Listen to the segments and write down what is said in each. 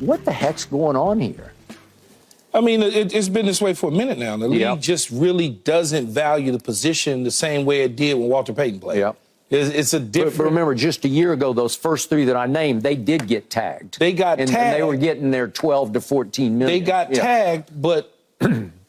What the heck's going on here? I mean, it's been this way for a minute now. The league just really doesn't value the position the same way it did when Walter Payton played. Yep. It's a different... But remember, just a year ago, those first three that I named, they did get tagged. They got tagged. And they were getting their 12 to 14 million. They got tagged, but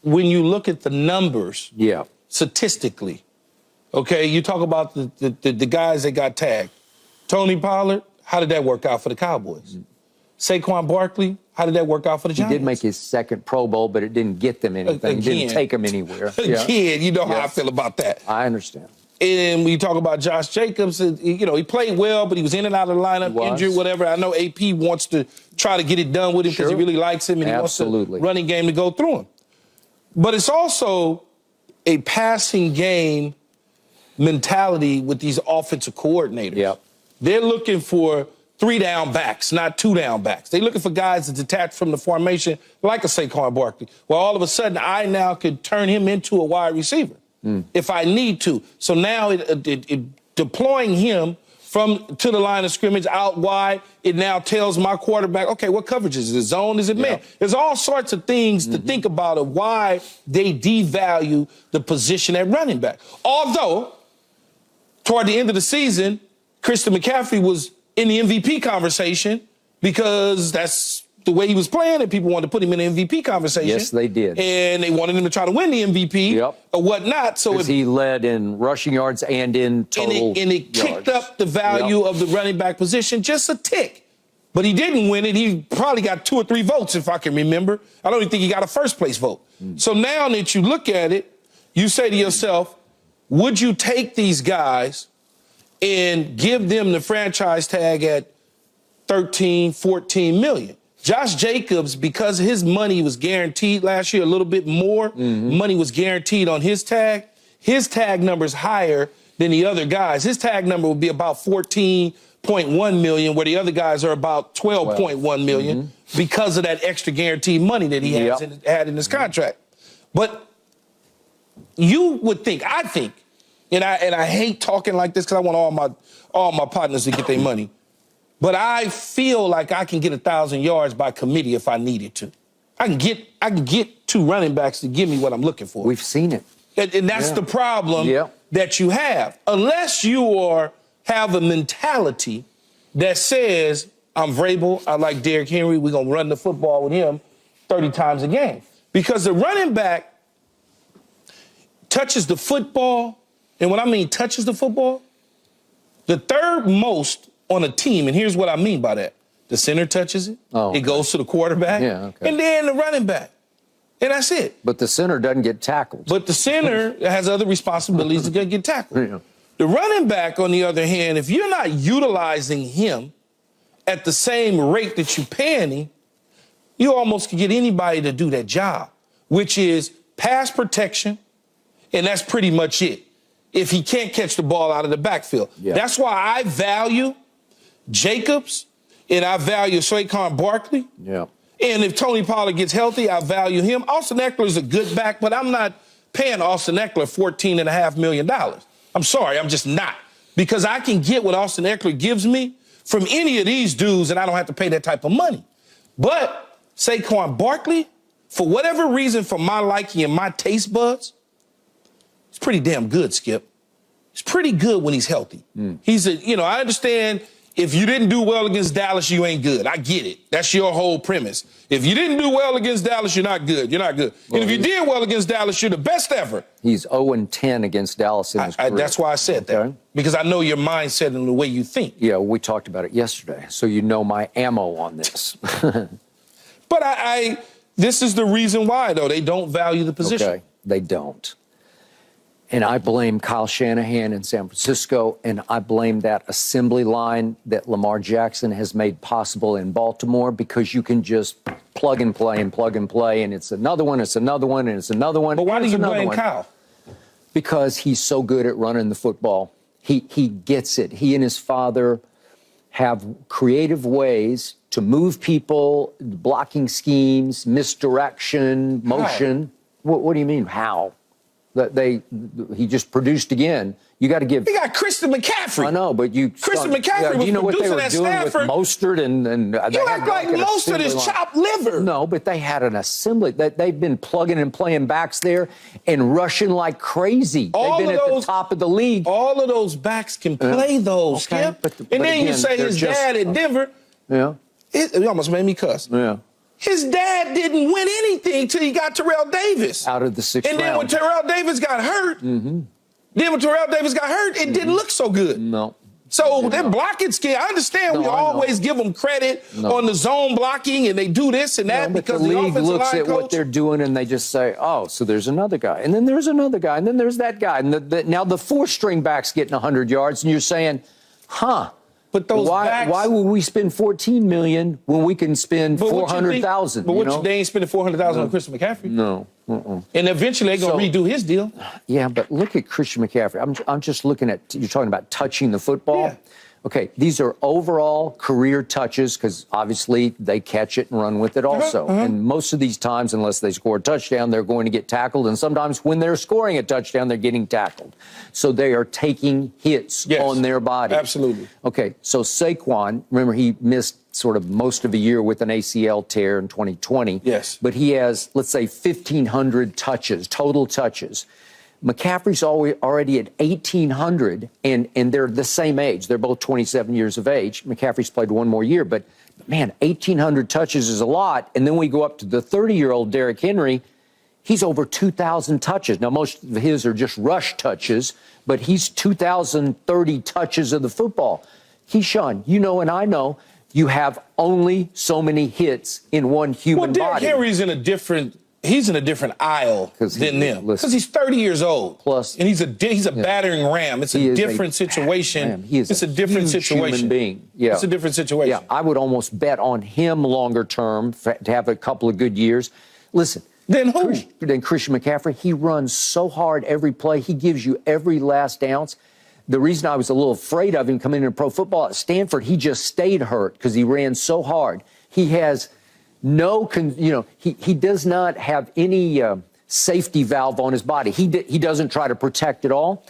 when you look at the numbers, statistically, okay, you talk about the guys that got tagged. Tony Pollard, how did that work out for the Cowboys? Saquon Barkley, how did that work out for the Giants? He did make his second Pro Bowl, but it didn't get them anything. It didn't take them anywhere. Again, you know how I feel about that. I understand. And when you talk about Josh Jacobs, you know, he played well, but he was in and out of the lineup, injured, whatever. I know AP wants to try to get it done with him because he really likes him and he wants the running game to go through him. But it's also a passing game mentality with these offensive coordinators. They're looking for 3-down backs, not 2-down backs. They're looking for guys that's detached from the formation like a Saquon Barkley. Well, all of a sudden, I now could turn him into a wide receiver if I need to. So now deploying him to the line of scrimmage out wide, it now tells my quarterback, okay, what coverage is it? Zone? Is it man? There's all sorts of things to think about of why they devalue the position at running back. Although, toward the end of the season, Christian McCaffrey was in the MVP conversation because that's the way he was playing and people wanted to put him in the MVP conversation. Yes, they did. And they wanted him to try to win the MVP or whatnot. So he led in rushing yards and in total and it kicked up the value of the running back position just a tick. But he didn't win it. He probably got 2 or 3 votes, if I can remember. I don't even think he got a first-place vote. So now that you look at it, you say to yourself, would you take these guys and give them the franchise tag at 13, 14 million? Josh Jacobs, because his money was guaranteed last year, a little bit more money was guaranteed on his tag number is higher than the other guys. His tag number would be about 14.1 million, where the other guys are about 12.1 million because of that extra guaranteed money that he had in his contract. But you would think, I think, and I hate talking like this because I want all my partners to get their money. But I feel like I can get 1,000 yards by committee if I needed to. I can get 2 running backs to give me what I'm looking for. We've seen it. And that's the problem that you have. Unless you have a mentality that says, I'm Vrabel, I like Derrick Henry, we're going to run the football with him 30 times a game. Because the running back touches the football, and when I mean touches the football, the third most on a team, and here's what I mean by that. The center touches it, it goes to the quarterback, and then the running back. And that's it. But the center doesn't get tackled. But the center has other responsibilities to get tackled. The running back, on the other hand, if you're not utilizing him at the same rate that you're paying him, you almost can get anybody to do that job, which is pass protection, and that's pretty much it. If he can't catch the ball out of the backfield. That's why I value Jacobs, and I value Saquon Barkley. And if Tony Pollard gets healthy, I value him. Austin Eckler is a good back, but I'm not paying Austin Eckler $14.5 million. I'm sorry, I'm just not. Because I can get what Austin Eckler gives me from any of these dudes, and I don't have to pay that type of money. But Saquon Barkley, for whatever reason, for my liking and my taste buds, he's pretty damn good, Skip. He's pretty good when he's healthy. I understand if you didn't do well against Dallas, you ain't good. I get it. That's your whole premise. If you didn't do well against Dallas, you're not good. You're not good. Well, and if you did well against Dallas, you're the best ever. He's 0-10 against Dallas in his career. That's why I said that. Because I know your mindset and the way you think. Yeah, we talked about it yesterday. So you know my ammo on this. But this is the reason why, though. They don't value the position. Okay, they don't. And I blame Kyle Shanahan in San Francisco, and I blame that assembly line that Lamar Jackson has made possible in Baltimore, because you can just plug and play, and it's another one, it's another one, and it's another one. But why do you blame Kyle? Because he's so good at running the football. He gets it. He and his father have creative ways to move people, blocking schemes, misdirection, motion. What do you mean, how? He just produced again. You got to give. He got Christian McCaffrey. I know, but Christian McCaffrey was do you know what they producing were at doing Stanford. with Mostert and You act like Mostert is chopped liver. No, but they had an assembly. They've been plugging and playing backs there and rushing like crazy. They've been at the top of the league. All of those backs can play those, Skip. But and then again, you say his dad at Denver. Yeah. It almost made me cuss. Yeah. His dad didn't win anything till he got Terrell Davis. Out of the sixth round. And then when Terrell Davis got hurt, it didn't look so good. No. So they're blocking scheme. I understand we always give them credit on the zone blocking and they do this and that because the league offensive looks line at coach, what they're doing and they just say, oh, so there's another guy. And then there's another guy. And then there's that guy. And now the four-string back's getting 100 yards and you're saying, huh. But those backs, why would we spend $14 million when we can spend $400,000? But they ain't spending $400,000 on Christian McCaffrey. No. And eventually they're going to redo his deal. Yeah, but look at Christian McCaffrey. I'm just looking at, you're talking about touching the football. Yeah. Okay, these are overall career touches because obviously they catch it and run with it also. And most of these times, unless they score a touchdown, they're going to get tackled. And sometimes when they're scoring a touchdown, they're getting tackled. So they are taking hits on their body. Absolutely. Okay, so Saquon, remember he missed sort of most of a year with an ACL tear in 2020. Yes. But he has, let's say, 1,500 touches, total touches. McCaffrey's already at 1,800, and they're the same age. They're both 27 years of age. McCaffrey's played one more year, but, man, 1,800 touches is a lot. And then we go up to the 30-year-old Derrick Henry. He's over 2,000 touches. Now, most of his are just rush touches, but he's 2,030 touches of the football. Keyshawn, you know and I know, you have only so many hits in one human body. Derrick Henry's in a different... He's in a different aisle than them because he's 30 years old. Plus, and he's a battering ram. It's a different situation. It's a different situation. Human being. Yeah, it's a different situation. Yeah, I would almost bet on him longer term to have a couple of good years. Listen, then who? Then Christian McCaffrey. He runs so hard every play. He gives you every last ounce. The reason I was a little afraid of him coming into pro football at Stanford, he just stayed hurt because he ran so hard. He has he does not have any safety valve on his body. He doesn't try to protect at all.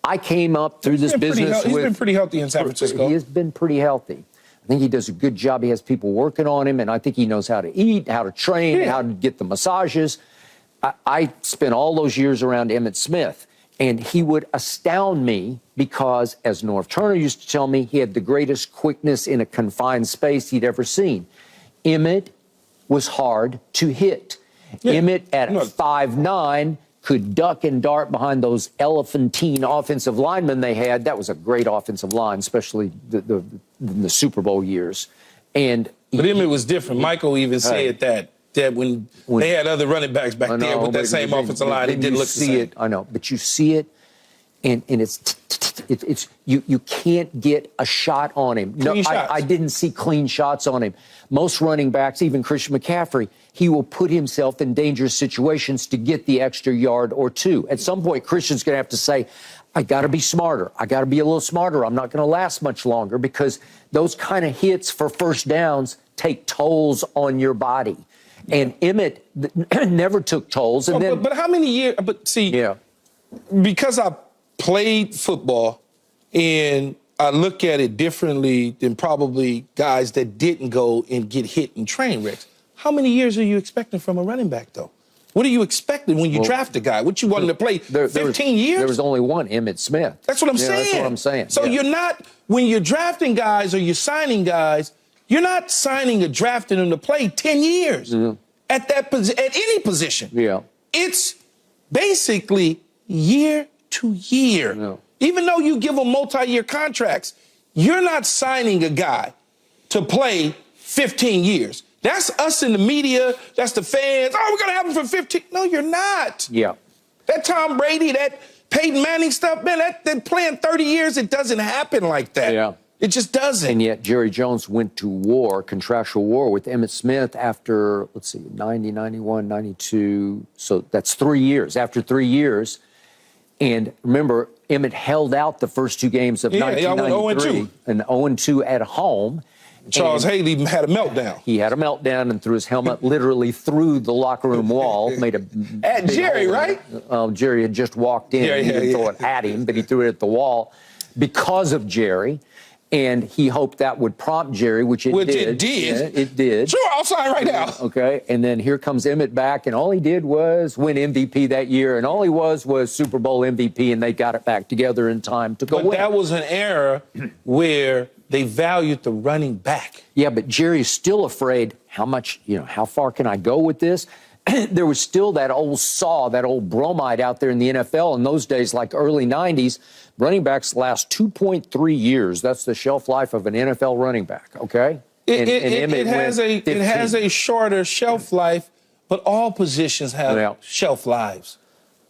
I came up through this business He's been pretty healthy in San Francisco. He has been pretty healthy. I think he does a good job. He has people working on him, and I think he knows how to eat, how to train, how to get the massages. I spent all those years around Emmitt Smith, and he would astound me because, as North Turner used to tell me, he had the greatest quickness in a confined space he'd ever seen. Emmitt was hard to hit. Emmitt at 5'9" could duck and dart behind those elephantine offensive linemen they had. That was a great offensive line, especially the Super Bowl years. But Emmitt was different. Michael even said that when they had other running backs back there with that same offensive line, it didn't look the same. I know, but you see it, and it's you can't get a shot on him. No, I didn't see clean shots on him. Most running backs, even Christian McCaffrey, he will put himself in dangerous situations to get the extra yard or two. At some point, Christian's going to have to say, I got to be smarter. I got to be a little smarter. I'm not going to last much longer because those kind of hits for first downs take tolls on your body. And Emmitt never took tolls. And but how many years? But see, because I played football and I look at it differently than probably guys that didn't go and get hit in train wrecks. How many years are you expecting from a running back, though? What are you expecting when you draft a guy? What you want him to play 15 years? There was only one, Emmitt Smith. That's what I'm saying. That's what I'm saying. So you're not, when you're drafting guys or you're signing guys, you're not signing or drafting them to play 10 years at any position. Yeah. It's basically year to year. Yeah. Even though you give them multi-year contracts, you're not signing a guy to play 15 years. That's us in the media. That's the fans. Oh, we're going to have him for 15. No, you're not. Yeah. That Tom Brady, that Peyton Manning stuff, man, that playing 30 years, it doesn't happen like that. Yeah. It just doesn't. And yet Jerry Jones went to war, contractual war with Emmitt Smith after, let's see, 90, 91, 92. So that's 3 years. After 3 years. And remember, Emmitt held out the first two games of 1993 and 0-2 at home. Charles Haley had a meltdown. He had a meltdown and threw his helmet literally through the locker room wall. Made a at Jerry, right? Jerry had just walked in. He didn't throw it at him, but he threw it at the wall because of Jerry. And he hoped that would prompt Jerry, which it did. It did. Yeah, it did. Sure, I'll sign right now. Okay. And then here comes Emmett back, and all he did was win MVP that year, and all he was Super Bowl MVP, and they got it back together in time to go win. But that was an era where they valued the running back. Yeah, but Jerry's still afraid, how far can I go with this? There was still that old saw, that old bromide out there in the NFL in those days, like early 90s. Running backs last 2.3 years. That's the shelf life of an NFL running back, okay? It has a shorter shelf life, but all positions have shelf lives,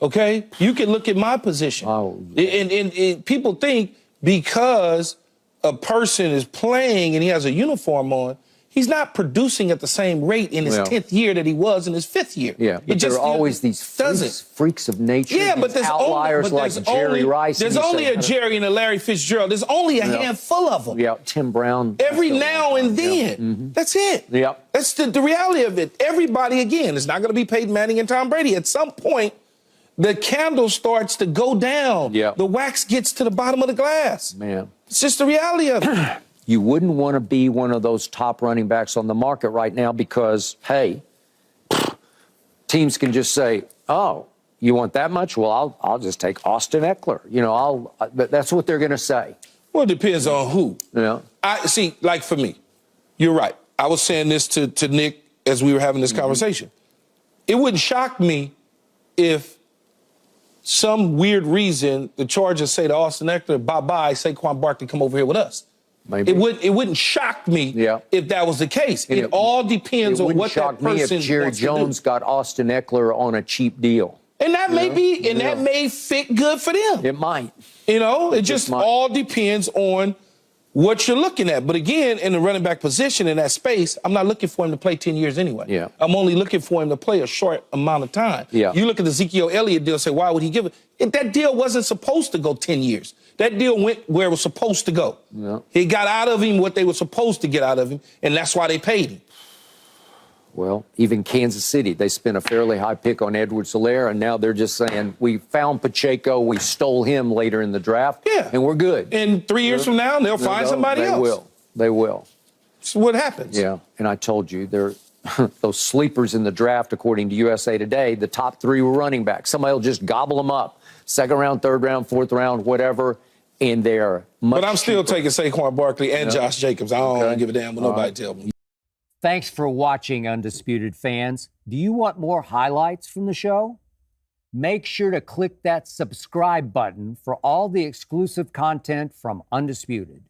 okay? You can look at my position. And people think because a person is playing and he has a uniform on, he's not producing at the same rate in his 10th year that he was in his 5th year. Yeah, but there are always these freaks of nature. Yeah, but there's outliers like Jerry Rice. There's only a Jerry and a Larry Fitzgerald. There's only a handful of them. Yeah, Tim Brown. Every now and then. That's it. Yeah. That's the reality of it. Everybody, again, is not going to be Peyton Manning and Tom Brady. At some point, the candle starts to go down. Yeah. The wax gets to the bottom of the glass. Man. It's just the reality of it. You wouldn't want to be one of those top running backs on the market right now because, hey, teams can just say, oh, you want that much? Well, I'll just take Austin Eckler. That's what they're going to say. Well, it depends on who. Yeah. I see, like for me, you're right. I was saying this to Nick as we were having this conversation. It wouldn't shock me if some weird reason the Chargers say to Austin Eckler, bye-bye, Saquon Barkley, come over here with us. Maybe. It wouldn't shock me if that was the case. It all depends on what that person wants to do. It wouldn't shock me if Jerry Jones got Austin Eckler on a cheap deal. And that may be, and that may fit good for them. It might. It just all depends on what you're looking at. But again, in the running back position in that space, I'm not looking for him to play 10 years anyway. Yeah. I'm only looking for him to play a short amount of time. Yeah. You look at the Ezekiel Elliott deal and say, why would he give it? That deal wasn't supposed to go 10 years. That deal went where it was supposed to go. Yeah. He got out of him what they were supposed to get out of him, and that's why they paid him. Well, even Kansas City, they spent a fairly high pick on Edwards-Helaire, and now they're just saying, we found Pacheco, we stole him later in the draft, and we're good. And 3 years from now, they'll find somebody else. They will. That's what happens. Yeah, and I told you, those sleepers in the draft, according to USA Today, the top 3 were running backs. Somebody will just gobble them up. Second round, third round, fourth round, whatever, and they're much But I'm still taking Saquon Barkley and Josh Jacobs. I don't give a damn what nobody tells me. Thanks for watching, Undisputed fans. Do you want more highlights from the show? Make sure to click that subscribe button for all the exclusive content from Undisputed.